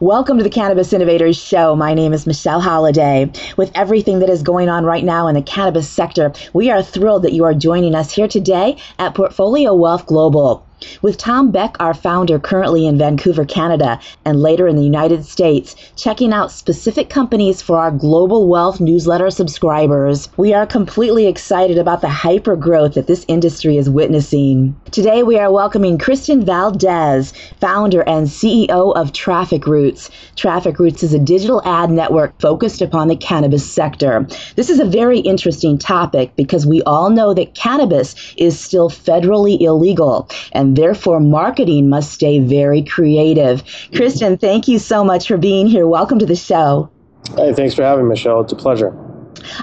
Welcome to the Cannabis Innovators Show. My name is Michelle Holliday. With everything that is going on right now in the cannabis sector, we are thrilled that you are joining us here today at Portfolio Wealth Global. With Tom Beck, our founder, currently in Vancouver, Canada, and later in the United States, checking out specific companies for our Global Wealth newsletter subscribers. We are completely excited about the hyper growth that this industry is witnessing. Today, we are welcoming Kristen Valdez, founder and CEO of Traffic Roots. Traffic Roots is a digital ad network focused upon the cannabis sector. This is a very interesting topic because we all know that cannabis is still federally illegal, and therefore marketing must stay very creative. Kristen, thank you so much for being here. Welcome to the show. Hey, thanks for having me, Michelle. It's a pleasure.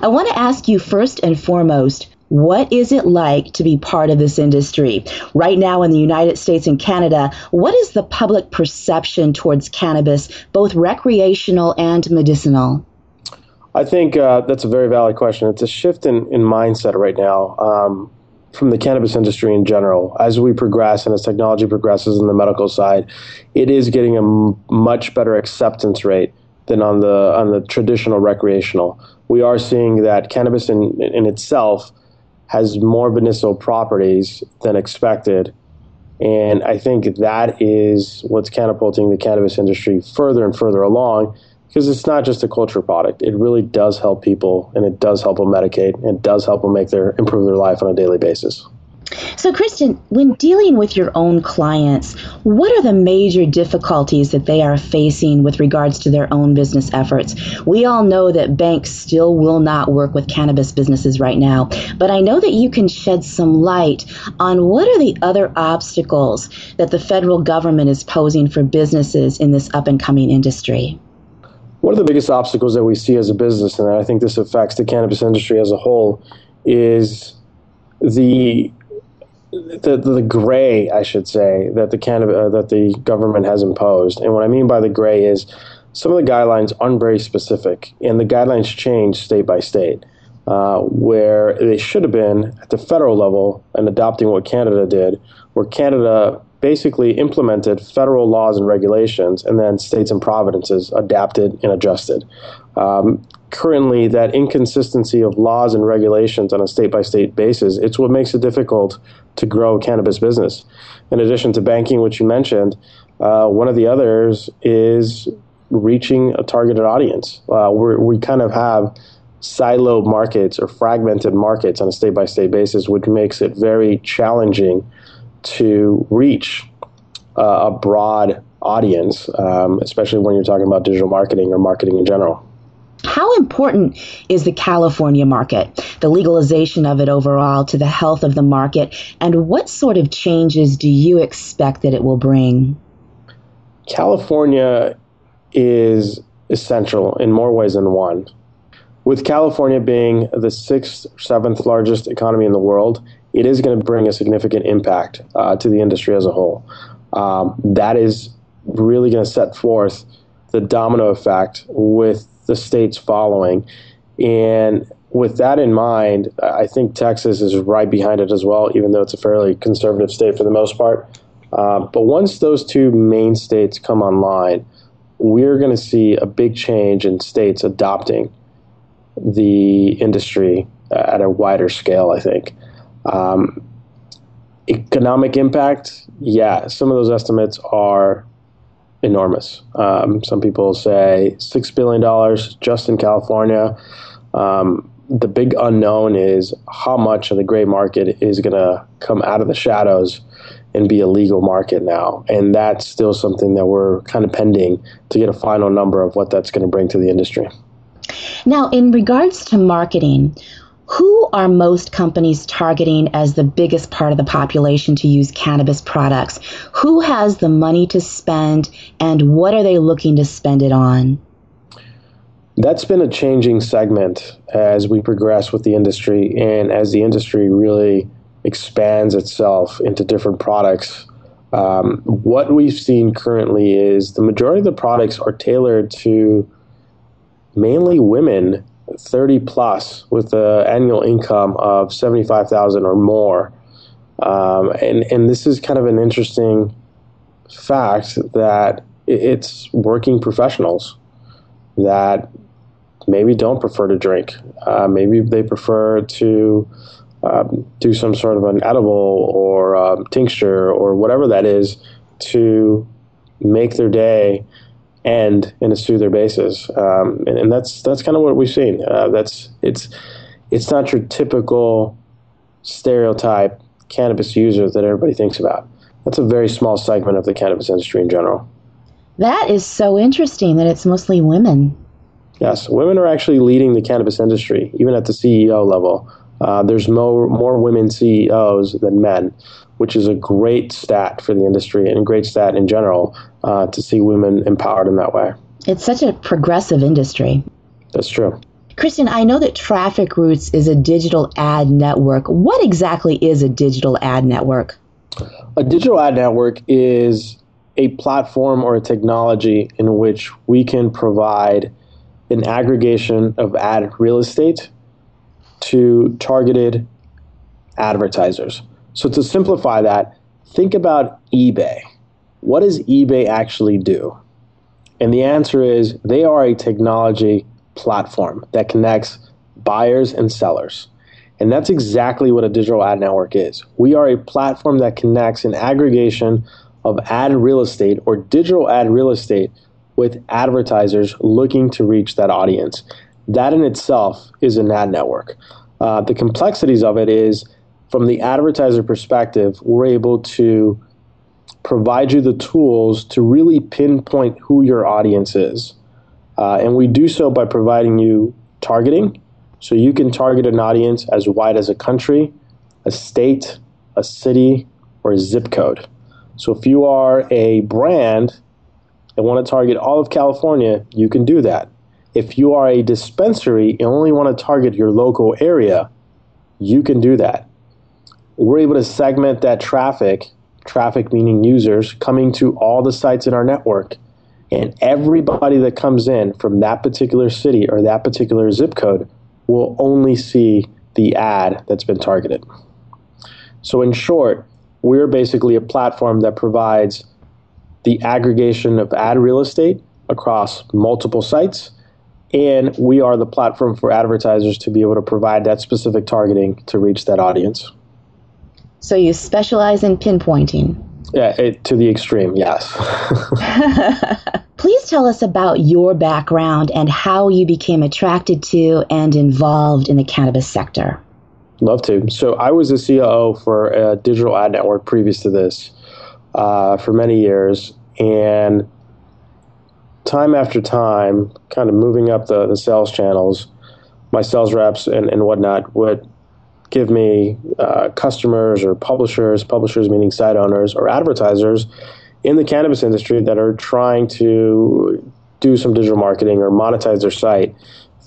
I want to ask you first and foremost, what is it like to be part of this industry? Right now in the United States and Canada, what is the public perception towards cannabis, both recreational and medicinal? I think that's a very valid question. It's a shift in mindset right now. From the cannabis industry in general. As we progress and as technology progresses in the medical side, it is getting a much better acceptance rate than on the traditional recreational. We are seeing that cannabis in itself has more medicinal properties than expected. And I think that is what's catapulting the cannabis industry further and further along, because it's not just a culture product. It really does help people, and it does help them medicate, and it does help them improve their life on a daily basis. So, Kristen, when dealing with your own clients, what are the major difficulties that they are facing with regards to their own business efforts? We all know that banks still will not work with cannabis businesses right now, but I know that you can shed some light on what are the other obstacles that the federal government is posing for businesses in this up-and-coming industry. One of the biggest obstacles that we see as a business, and I think this affects the cannabis industry as a whole, is the gray, I should say, that the government has imposed. And what I mean by the gray is some of the guidelines aren't very specific, and the guidelines change state by state, where they should have been at the federal level and adopting what Canada did, where Canada basically implemented federal laws and regulations, and then states and provinces adapted and adjusted. Currently, that inconsistency of laws and regulations on a state-by-state basis, it's what makes it difficult to grow a cannabis business. In addition to banking, which you mentioned, one of the others is reaching a targeted audience. We kind of have siloed markets or fragmented markets on a state-by-state basis, which makes it very challenging to reach a broad audience, especially when you're talking about digital marketing or marketing in general. How important is the California market, the legalization of it overall, to the health of the market, and what sort of changes do you expect that it will bring? California is essential in more ways than one. With California being the 6th or 7th largest economy in the world, it is going to bring a significant impact to the industry as a whole. That is really going to set forth the domino effect with the states following. And with that in mind, I think Texas is right behind it as well, even though it's a fairly conservative state for the most part. But once those two main states come online, we're going to see a big change in states adopting the industry at a wider scale, I think. Economic impact, yeah, some of those estimates are enormous. Some people say $6 billion just in California. The big unknown is how much of the gray market is going to come out of the shadows and be a legal market now. And that's still something that we're kind of pending to get a final number of what that's going to bring to the industry. Now, in regards to marketing, who are most companies targeting as the biggest part of the population to use cannabis products? Who has the money to spend, and what are they looking to spend it on? That's been a changing segment as we progress with the industry and as the industry really expands itself into different products. What we've seen currently is the majority of the products are tailored to mainly women 30 plus with an annual income of 75,000 or more. And this is kind of an interesting fact that it's working professionals that maybe don't prefer to drink. Maybe they prefer to do some sort of an edible or tincture or whatever that is to make their day end in a soother basis. And that's kind of what we've seen. It's not your typical stereotype cannabis user that everybody thinks about. That's a very small segment of the cannabis industry in general. That is so interesting that it's mostly women. Yes, women are actually leading the cannabis industry, even at the CEO level. There's more women CEOs than men, which is a great stat for the industry and a great stat in general to see women empowered in that way. It's such a progressive industry. That's true. Christian, I know that Traffic Roots is a digital ad network. What exactly is a digital ad network? A digital ad network is a platform or a technology in which we can provide an aggregation of ad real estate to targeted advertisers. So to simplify that, think about eBay. What does eBay actually do? And the answer is they are a technology platform that connects buyers and sellers. And that's exactly what a digital ad network is. We are a platform that connects an aggregation of ad real estate or digital ad real estate with advertisers looking to reach that audience. That in itself is an ad network. The complexities of it is, from the advertiser perspective, we're able to provide you the tools to really pinpoint who your audience is. And we do so by providing you targeting. So you can target an audience as wide as a country, a state, a city, or a zip code. So if you are a brand and want to target all of California, you can do that. If you are a dispensary and only want to target your local area, you can do that. We're able to segment that traffic meaning users coming to all the sites in our network. And everybody that comes in from that particular city or that particular zip code will only see the ad that's been targeted. So in short, we're basically a platform that provides the aggregation of ad real estate across multiple sites, and we are the platform for advertisers to be able to provide that specific targeting to reach that audience. So you specialize in pinpointing? Yeah, to the extreme, yes. Please tell us about your background and how you became attracted to and involved in the cannabis sector. Love to. So I was a COO for a digital ad network previous to this for many years. And time after time, kind of moving up the sales channels, my sales reps and whatnot would give me customers or publishers meaning site owners or advertisers in the cannabis industry that are trying to do some digital marketing or monetize their site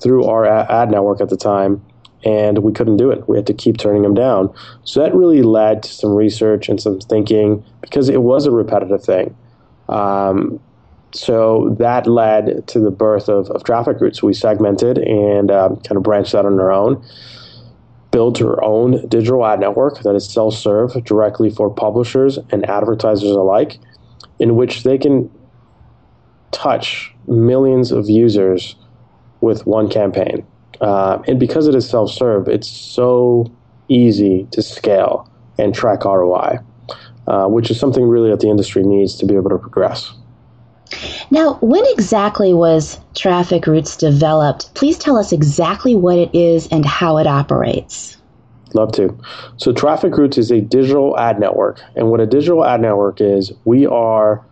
through our ad network at the time. And we couldn't do it. We had to keep turning them down. So that really led to some research and some thinking because it was a repetitive thing. So that led to the birth of Traffic Roots. We segmented and kind of branched out on our own, built our own digital ad network that is self-serve directly for publishers and advertisers alike, in which they can touch millions of users with one campaign. And because it is self-serve, it's so easy to scale and track ROI, which is something really that the industry needs to be able to progress. Now, when exactly was Traffic Roots developed? Please tell us exactly what it is and how it operates. Love to. So Traffic Roots is a digital ad network. And what a digital ad network is, we are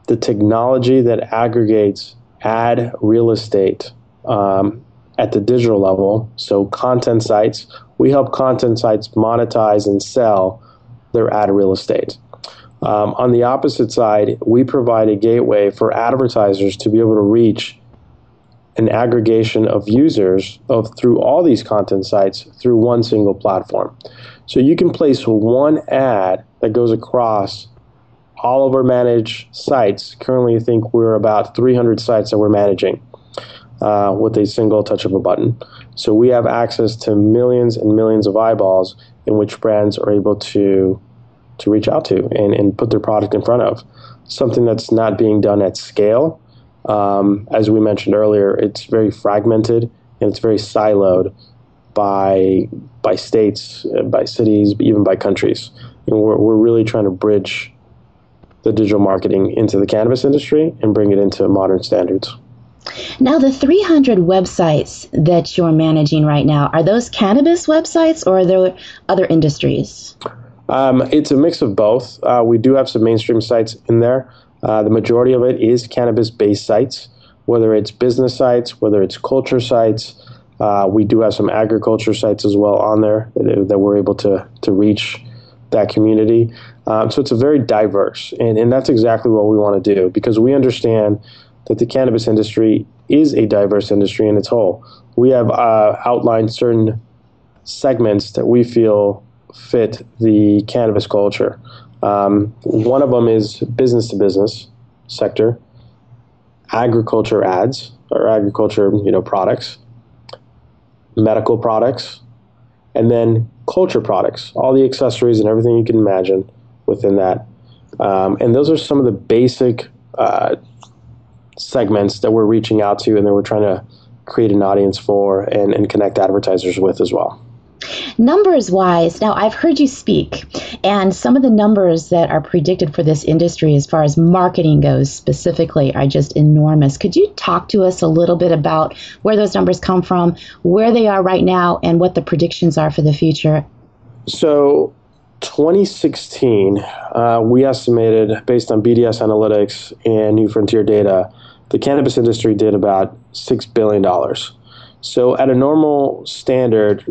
the technology that aggregates ad real estate at the digital level. So content sites, we help content sites monetize and sell their ad real estate. On the opposite side, we provide a gateway for advertisers to be able to reach an aggregation of users through all these content sites through one single platform. So you can place one ad that goes across all of our managed sites. Currently, I think we're about 300 sites that we're managing with a single touch of a button. So we have access to millions and millions of eyeballs in which brands are able to reach out to and put their product in front of. something that's not being done at scale. As we mentioned earlier, it's very fragmented and it's very siloed by states, by cities, even by countries. And we're really trying to bridge the digital marketing into the cannabis industry and bring it into modern standards. Now, the 300 websites that you're managing right now, are those cannabis websites or are there other industries? It's a mix of both. We do have some mainstream sites in there. The majority of it is cannabis-based sites, whether it's business sites, whether it's culture sites. We do have some agriculture sites as well on there that we're able to reach that community. So it's a very diverse, and that's exactly what we want to do, because we understand that the cannabis industry is a diverse industry in its whole. We have outlined certain segments that we feel fit the cannabis culture. One of them is business to business sector, agriculture ads or agriculture, products, medical products, and then culture products, all the accessories and everything you can imagine within that. And those are some of the basic segments that we're reaching out to and that we're trying to create an audience for and connect advertisers with as well. Numbers wise, now I've heard you speak, and some of the numbers that are predicted for this industry as far as marketing goes specifically are just enormous. Could you talk to us a little bit about where those numbers come from, where they are right now, and what the predictions are for the future? So 2016, we estimated, based on BDS Analytics and New Frontier data, the cannabis industry did about $6 billion. So at a normal standard,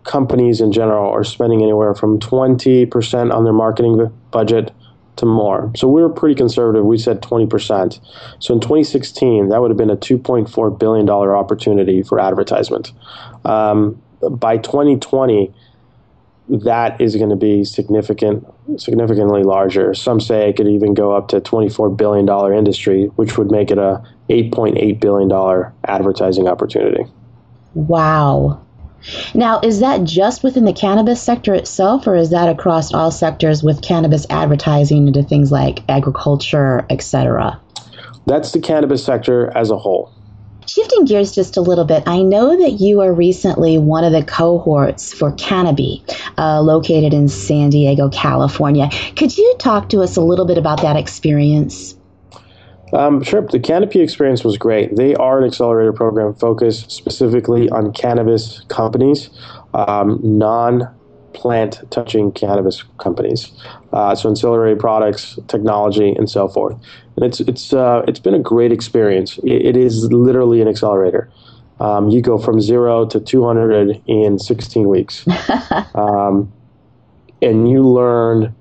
companies in general are spending anywhere from 20% on their marketing budget to more. So we were pretty conservative. We said 20%. So in 2016, that would have been a $2.4 billion opportunity for advertisement. By 2020, that is going to be significantly larger. Some say it could even go up to $24 billion industry, which would make it a $8.8 billion advertising opportunity. Wow. Now, is that just within the cannabis sector itself, or is that across all sectors with cannabis advertising into things like agriculture, etc.? That's the cannabis sector as a whole. Shifting gears just a little bit, I know that you are recently one of the cohorts for Cannabis, located in San Diego, California. Could you talk to us a little bit about that experience? Sure. The Canopy experience was great. They are an accelerator program focused specifically on cannabis companies, non-plant touching cannabis companies. So ancillary products, technology, and so forth. And it's been a great experience. It is literally an accelerator. You go from 0 to 200 in 16 weeks, and you learn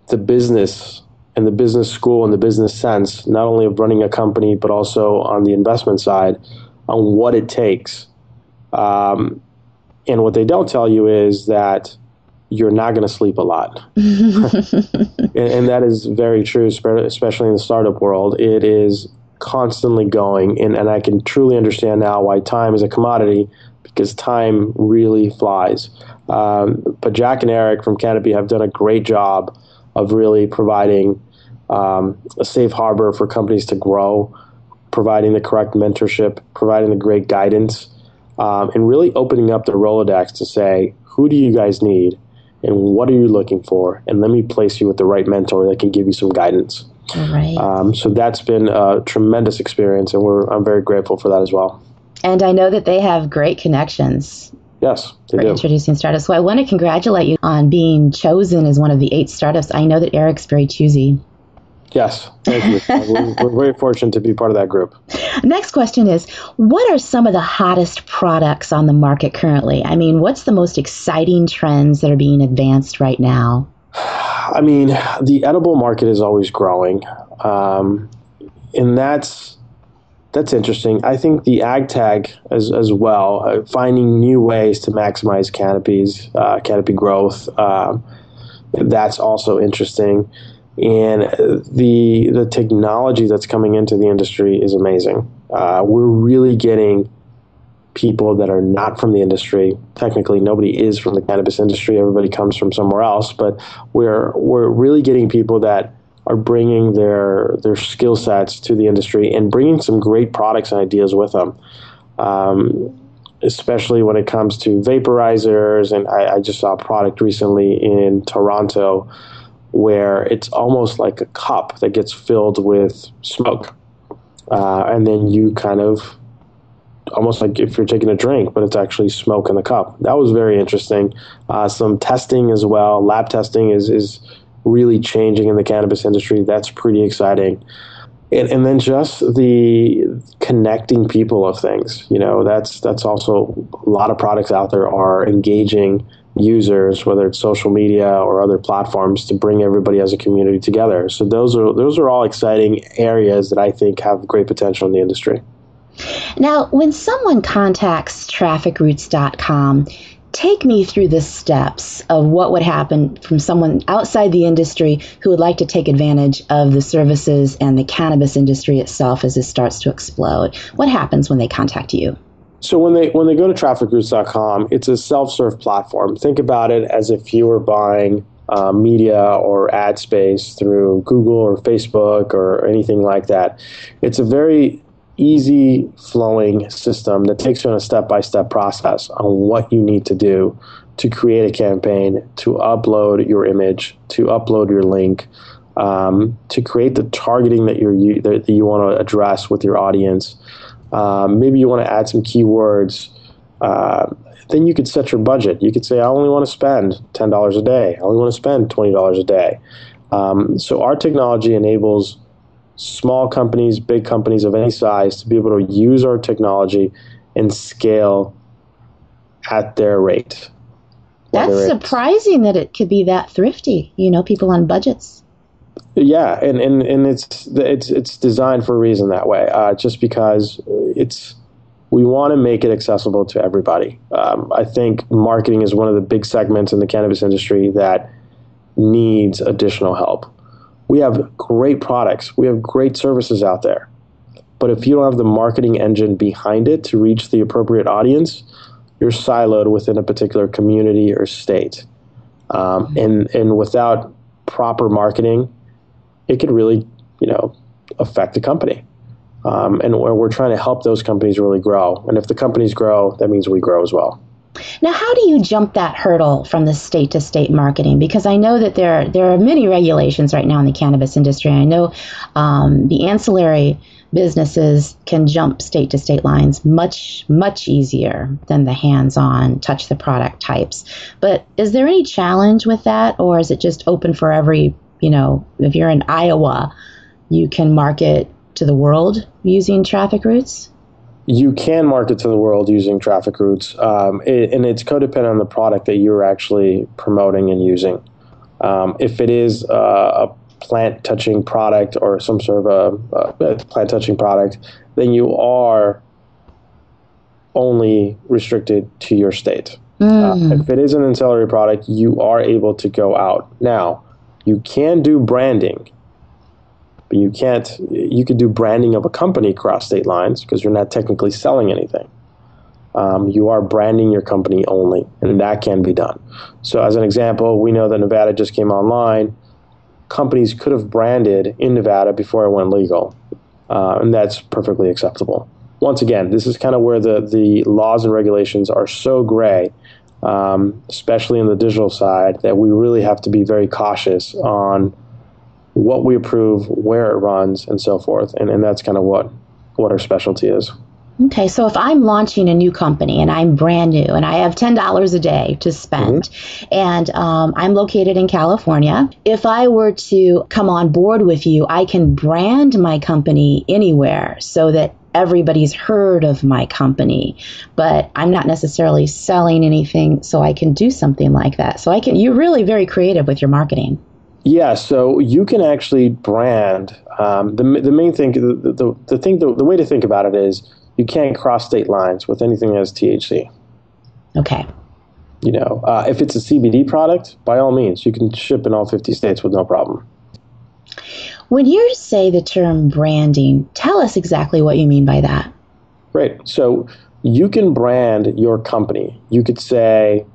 the business and the business school and the business sense, not only of running a company, but also on the investment side, on what it takes. And what they don't tell you is that you're not going to sleep a lot. and that is very true, especially in the startup world. It is constantly going, and I can truly understand now why time is a commodity, because time really flies. But Jack and Eric from Canopy have done a great job of really providing a safe harbor for companies to grow, providing the correct mentorship, providing the great guidance, and really opening up the Rolodex to say, who do you guys need and what are you looking for? And let me place you with the right mentor that can give you some guidance. Right. So that's been a tremendous experience, and I'm very grateful for that as well. And I know that they have great connections. Yes, they for do. Introducing startups. So I want to congratulate you on being chosen as one of the 8 startups. I know that Eric's very choosy. Yes, thank you. We're very fortunate to be part of that group. Next question is, what are some of the hottest products on the market currently? I mean, what's the most exciting trends that are being advanced right now? I mean, the edible market is always growing, and that's interesting. I think the ag tag as well, finding new ways to maximize canopy growth, that's also interesting. And the technology that's coming into the industry is amazing. We're really getting people that are not from the industry. Technically, nobody is from the cannabis industry. Everybody comes from somewhere else. But we're really getting people that are bringing their skill sets to the industry and bringing some great products and ideas with them. Especially when it comes to vaporizers. And I just saw a product recently in Toronto where it's almost like a cup that gets filled with smoke. And then you kind of, almost like if you're taking a drink, but it's actually smoke in the cup. That was very interesting. Some testing as well. Lab testing is really changing in the cannabis industry. That's pretty exciting. And then just the connecting people of things, that's also a lot of products out there are engaging users, whether it's social media or other platforms, to bring everybody as a community together. So those are all exciting areas that I think have great potential in the industry. Now, when someone contacts trafficroots.com, take me through the steps of what would happen from someone outside the industry who would like to take advantage of the services and the cannabis industry itself as it starts to explode. What happens when they contact you? So when they go to trafficroots.com, it's a self-serve platform. Think about it as if you were buying media or ad space through Google or Facebook or anything like that. It's a very easy flowing system that takes you on a step-by-step process on what you need to do to create a campaign, to upload your image, to upload your link, to create the targeting that you want to address with your audience. Maybe you want to add some keywords. Then you could set your budget. You could say, I only want to spend $10 a day. I only want to spend $20 a day. So our technology enables small companies, big companies of any size to be able to use our technology and scale at their rate. That's surprising that it could be that thrifty, people on budgets. Yeah, and it's designed for a reason that way, just because we want to make it accessible to everybody. I think marketing is one of the big segments in the cannabis industry that needs additional help. We have great products. We have great services out there. But if you don't have the marketing engine behind it to reach the appropriate audience, you're siloed within a particular community or state. And without proper marketing, it could really, affect the company. And we're trying to help those companies really grow. And if the companies grow, that means we grow as well. Now, how do you jump that hurdle from the state to state marketing? Because I know that there are many regulations right now in the cannabis industry. I know the ancillary businesses can jump state to state lines much, much easier than the hands-on touch the product types. But is there any challenge with that, or is it just open for every, if you're in Iowa, you can market to the world using Traffic Roots? You can market to the world using Traffic Roots, and it's codependent on the product that you're actually promoting and using. If it is a plant-touching product or some sort of a plant-touching product, then you are only restricted to your state. If it is an ancillary product, you are able to go out. Now, you can do branding. But you could do branding of a company across state lines because you're not technically selling anything. You are branding your company only, and that can be done. So as an example, we know that Nevada just came online. Companies could have branded in Nevada before it went legal, and that's perfectly acceptable. Once again, this is kind of where the laws and regulations are so gray, especially in the digital side, that we really have to be very cautious on what we approve, where it runs, and so forth. And that's kind of what our specialty is. Okay, so if I'm launching a new company and I'm brand new and I have $10 a day to spend, and I'm located in California, if I were to come on board with you, I can brand my company anywhere so that everybody's heard of my company, but I'm not necessarily selling anything, so I can do something like that. So you're really very creative with your marketing. Yeah, so you can actually brand. The main thing, the way to think about it is you can't cross state lines with anything that has THC. Okay. If it's a CBD product, by all means, you can ship in all 50 states with no problem. When you say the term branding, tell us exactly what you mean by that. Great. So you can brand your company. You could say,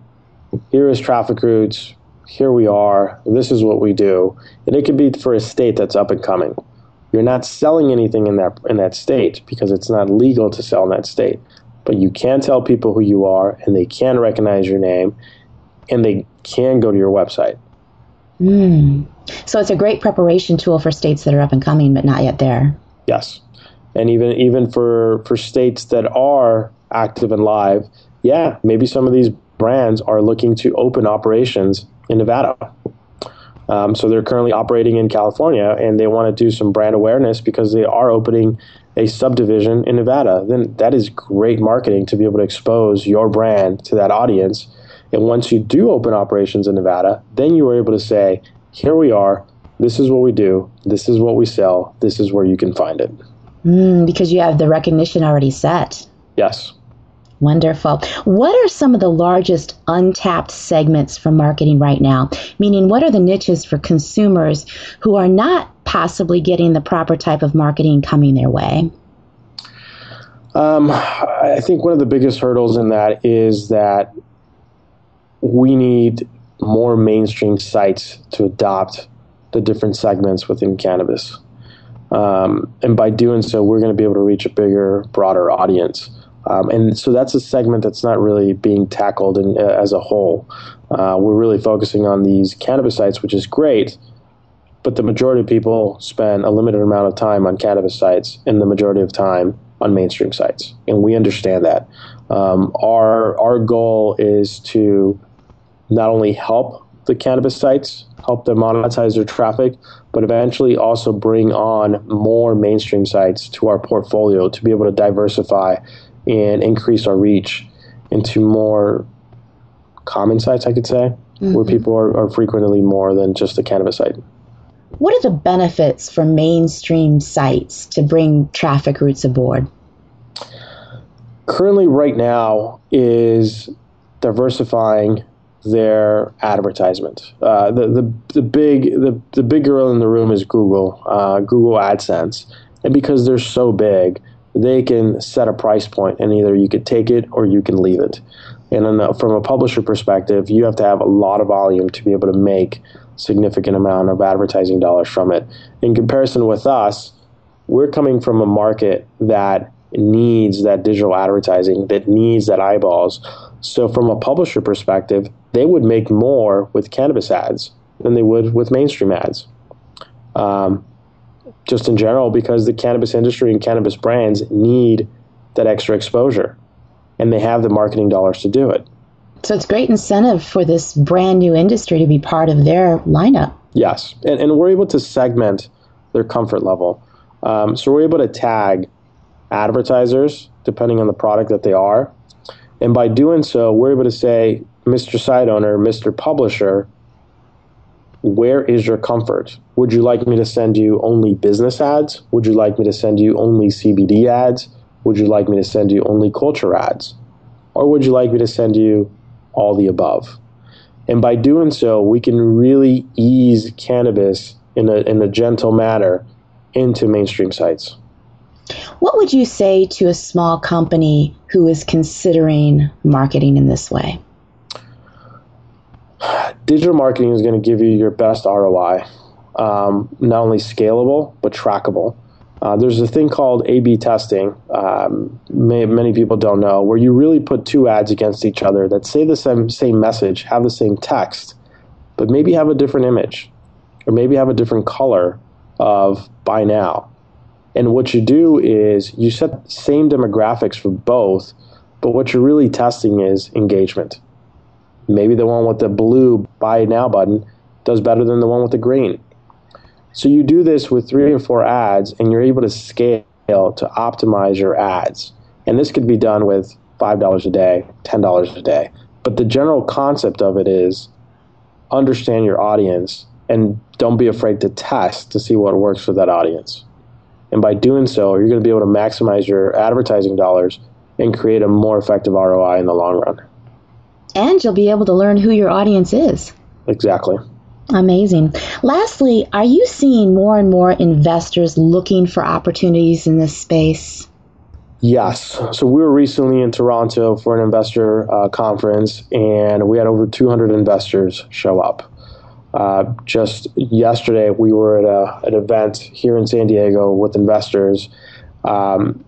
here is Traffic Roots. here we are, this is what we do. And it could be for a state that's up and coming. You're not selling anything in that state because it's not legal to sell in that state. But you can tell people who you are, and they can recognize your name, and they can go to your website. So it's a great preparation tool for states that are up and coming but not yet there. Yes. And even for states that are active and live, yeah, maybe some of these brands are looking to open operations in Nevada. So they're currently operating in California, and they want to do some brand awareness because they are opening a subdivision in Nevada. Then that is great marketing to be able to expose your brand to that audience. And once you do open operations in Nevada, then you are able to say, here we are, this is what we do, this is what we sell, this is where you can find it. Because you have the recognition already set. Yes. Wonderful. What are some of the largest untapped segments for marketing right now? Meaning, what are the niches for consumers who are not possibly getting the proper type of marketing coming their way? I think one of the biggest hurdles in that is that we need more mainstream sites to adopt the different segments within cannabis. And by doing so, we're going to be able to reach a bigger, broader audience. And so that's a segment that's not really being tackled as a whole. We're really focusing on these cannabis sites, which is great, but the majority of people spend a limited amount of time on cannabis sites and the majority of time on mainstream sites. And we understand that. Our goal is to not only help the cannabis sites, help them monetize their traffic, but eventually also bring on more mainstream sites to our portfolio to be able to diversify and increase our reach into more common sites, I could say, where people are frequently more than just a cannabis site. What are the benefits for mainstream sites to bring traffic routes aboard? Currently, right now, is diversifying their advertisement. The big gorilla in the room is Google AdSense, and because they're so big, they can set a price point, and either you could take it or you can leave it. And from a publisher perspective, you have to have a lot of volume to be able to make significant amount of advertising dollars from it. In comparison with us, we're coming from a market that needs that digital advertising, that needs that eyeballs. So from a publisher perspective, they would make more with cannabis ads than they would with mainstream ads. Just in general, because the cannabis industry and cannabis brands need that extra exposure, and they have the marketing dollars to do it. So it's great incentive for this brand new industry to be part of their lineup. Yes, and we're able to segment their comfort level. So we're able to tag advertisers depending on the product that they are. And by doing so, we're able to say, Mr. Site Owner, Mr. Publisher, where is your comfort? Would you like me to send you only business ads? Would you like me to send you only CBD ads? Would you like me to send you only culture ads? Or would you like me to send you all the above? And by doing so, we can really ease cannabis in a gentle manner into mainstream sites. What would you say to a small company who is considering marketing in this way? Digital marketing is going to give you your best ROI, not only scalable, but trackable. There's a thing called A/B testing, many people don't know, where you really put two ads against each other that say the same message, have the same text, but maybe have a different image, or maybe have a different color of buy now. And what you do is you set the same demographics for both, but what you're really testing is engagement. Maybe the one with the blue buy now button does better than the one with the green. So you do this with 3 or 4 ads, and you're able to scale to optimize your ads. And this could be done with $5 a day, $10 a day. But the general concept of it is understand your audience and don't be afraid to test to see what works for that audience. And by doing so, you're going to be able to maximize your advertising dollars and create a more effective ROI in the long run. And you'll be able to learn who your audience is. Exactly. Amazing. Lastly, are you seeing more and more investors looking for opportunities in this space? Yes. So we were recently in Toronto for an investor conference, and we had over 200 investors show up. Just yesterday, we were at an event here in San Diego with investors, and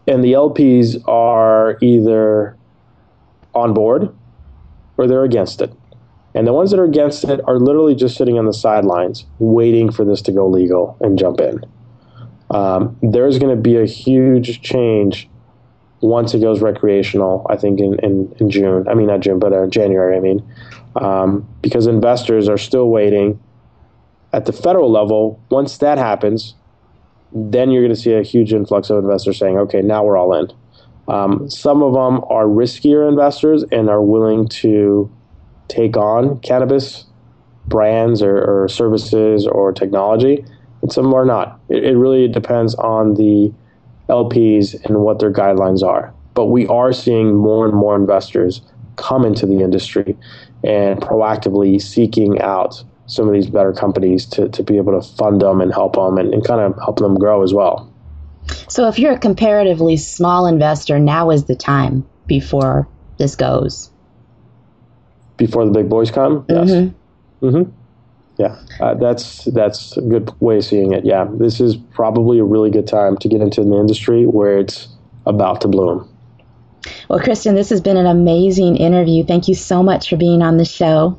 the LPs are either on board or they're against it. And the ones that are against it are literally just sitting on the sidelines, waiting for this to go legal and jump in. There's going to be a huge change once it goes recreational, I think in June. I mean, not June, but January, I mean. Because investors are still waiting. At the federal level, once that happens, then you're going to see a huge influx of investors saying, okay, now we're all in. Some of them are riskier investors and are willing to take on cannabis brands or services or technology, and some are not. It really depends on the LPs and what their guidelines are. But we are seeing more and more investors come into the industry and proactively seeking out some of these better companies to be able to fund them and help them and kind of help them grow as well. So if you're a comparatively small investor, now is the time before this goes. Before the big boys come? Yes. Mm-hmm. Mm-hmm. Yeah, that's a good way of seeing it. Yeah, this is probably a really good time to get into the industry where it's about to bloom. Well, Kristen, this has been an amazing interview. Thank you so much for being on the show.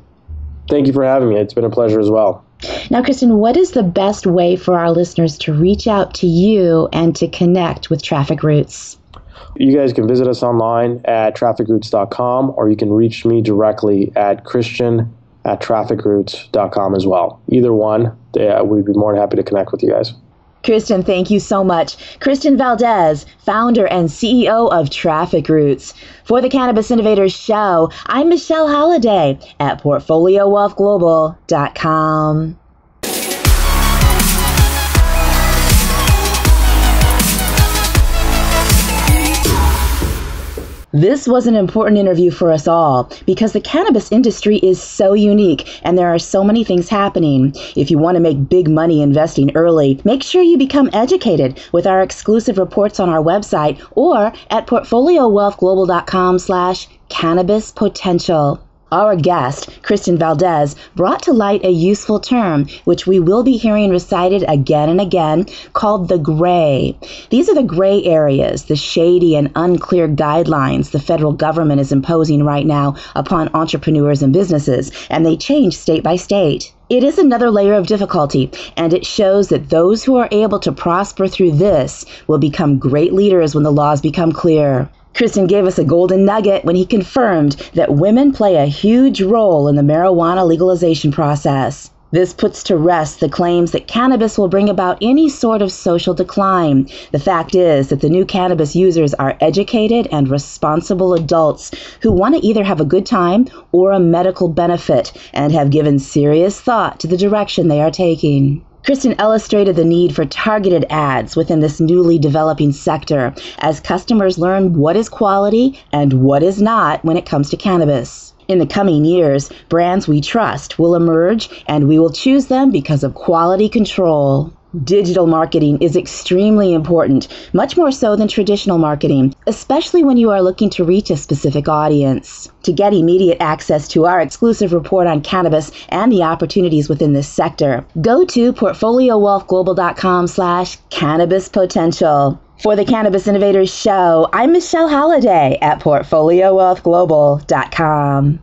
Thank you for having me. It's been a pleasure as well. Now, Kristen, what is the best way for our listeners to reach out to you and to connect with Traffic Roots? You guys can visit us online at trafficroots.com, or you can reach me directly at christian@trafficroots.com as well. Either one, we'd be more than happy to connect with you guys. Kristen, thank you so much. Kristen Valdez, founder and CEO of Traffic Roots. For the Cannabis Innovators Show, I'm Michelle Holliday at PortfolioWealthGlobal.com. This was an important interview for us all because the cannabis industry is so unique and there are so many things happening. If you want to make big money investing early, make sure you become educated with our exclusive reports on our website or at portfoliowealthglobal.com/cannabis potential. Our guest, Kristen Valdez, brought to light a useful term, which we will be hearing recited again and again, called the gray. These are the gray areas, the shady and unclear guidelines the federal government is imposing right now upon entrepreneurs and businesses, and they change state by state. It is another layer of difficulty, and it shows that those who are able to prosper through this will become great leaders when the laws become clear. Kristen gave us a golden nugget when he confirmed that women play a huge role in the marijuana legalization process. This puts to rest the claims that cannabis will bring about any sort of social decline. The fact is that the new cannabis users are educated and responsible adults who want to either have a good time or a medical benefit and have given serious thought to the direction they are taking. Kristen illustrated the need for targeted ads within this newly developing sector as customers learn what is quality and what is not when it comes to cannabis. In the coming years, brands we trust will emerge and we will choose them because of quality control. Digital marketing is extremely important, much more so than traditional marketing, especially when you are looking to reach a specific audience. To get immediate access to our exclusive report on cannabis and the opportunities within this sector, go to portfoliowealthglobal.com/cannabis potential. For the Cannabis Innovators Show, I'm Michelle Holliday at portfoliowealthglobal.com.